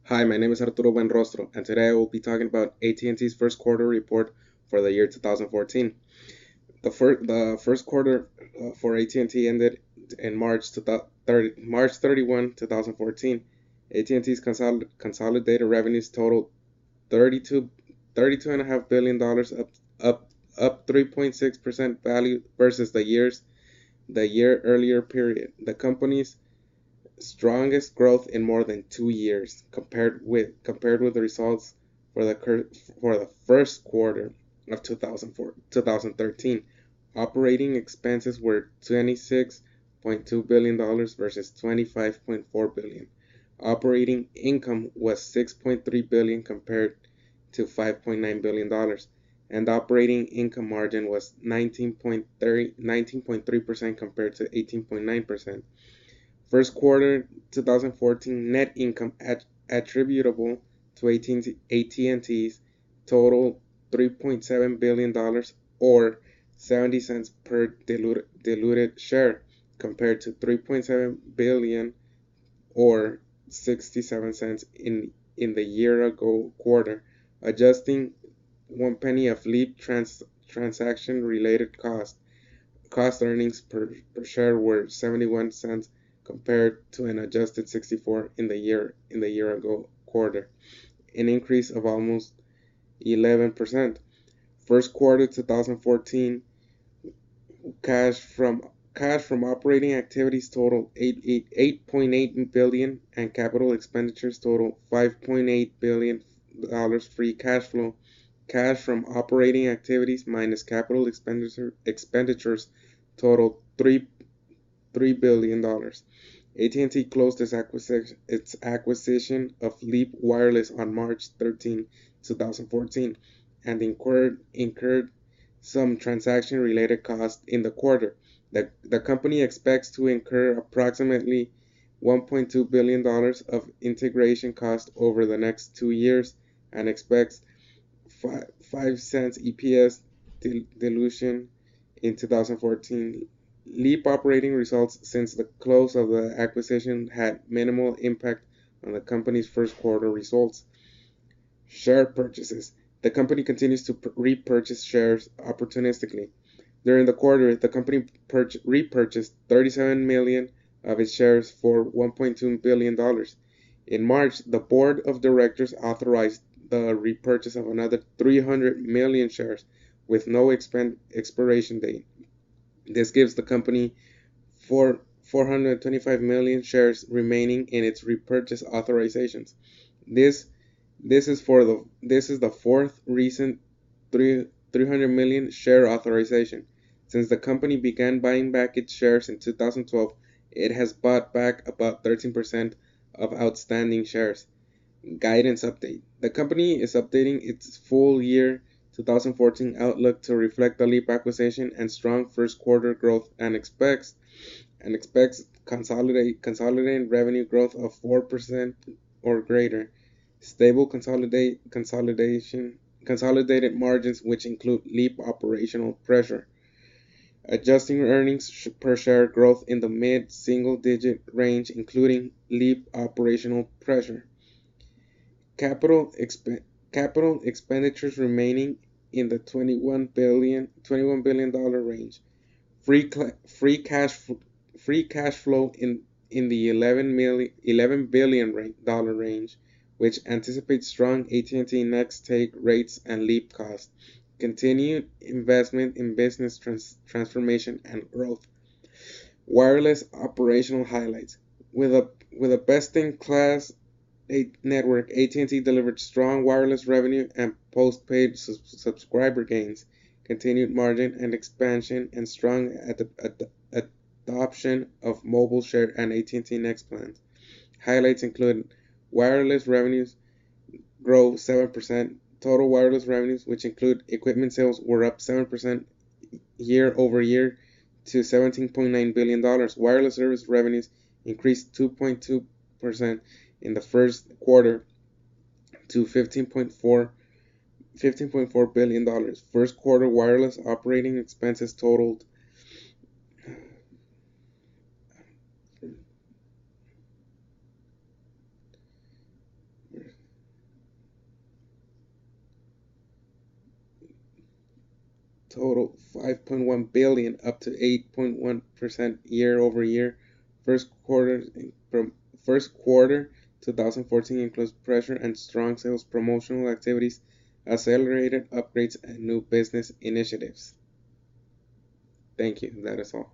Hi, my name is Arturo Buenrostro, and today I will be talking about AT&T's first quarter report for the year 2014. The first quarter for AT&T ended in March 31, 2014. AT&T's consolidated revenues totaled 32 $32.5 billion, up 3.6% value versus the year earlier period. The company's strongest growth in more than 2 years, compared with the results for the first quarter of 2013. Operating expenses were $26.2 billion versus $25.4 billion. Operating income was $6.3 billion compared to $5.9 billion, and operating income margin was 19.3% compared to 18.9%. First quarter 2014 net income attributable to AT&T's total $3.7 billion, or 70 cents per diluted share, compared to $3.7 billion or 67 cents in the year ago quarter. Adjusting 1 penny of leap transaction related cost earnings per share were 71 cents compared to an adjusted 64 in the year ago quarter, an increase of almost 11%. First quarter 2014 cash from operating activities totaled 8.8 billion, and capital expenditures totaled $5.8 billion. Free cash from operating activities minus capital expenditures totaled $3 billion. AT&T closed its acquisition of Leap Wireless on March 13, 2014, and incurred some transaction-related costs in the quarter. The company expects to incur approximately $1.2 billion of integration costs over the next 2 years, and expects 5 cents EPS dilution in 2014. Leap operating results since the close of the acquisition had minimal impact on the company's first quarter results. Share purchases. The company continues to repurchase shares opportunistically. During the quarter, the company repurchased 37 million of its shares for $1.2 billion. In March, the board of directors authorized the repurchase of another 300 million shares with no expiration date. This gives the company 425 million shares remaining in its repurchase authorizations. This this is the fourth recent 300 million share authorization. Since the company began buying back its shares in 2012, it has bought back about 13% of outstanding shares. Guidance update. The company is updating its full year 2014 outlook to reflect the Leap acquisition and strong first quarter growth, and expects consolidated revenue growth of 4% or greater, stable consolidated margins which include Leap operational pressure, adjusting earnings per share growth in the mid-single digit range including Leap operational pressure. Capital expenditures remaining in the $21 billion range. Free cash flow in the $11 billion range, which anticipates strong AT&T next take rates and Leap costs. Continued investment in business transformation and growth. Wireless operational highlights. With a best-in-class network, AT&T delivered strong wireless revenue and postpaid subscriber gains, continued margin and expansion, and strong adoption of mobile share and AT&T Next plans. Highlights include wireless revenues grow 7%. Total wireless revenues, which include equipment sales, were up 7% year over year to $17.9 billion. Wireless service revenues increased 2.2% in the first quarter to $15.4 billion. First quarter wireless operating expenses totaled total 5.1 billion, up to 8.1% year over year. First quarter from first quarter 2014 includes pressure and strong sales promotional activities, accelerated upgrades, and new business initiatives. Thank you. That is all.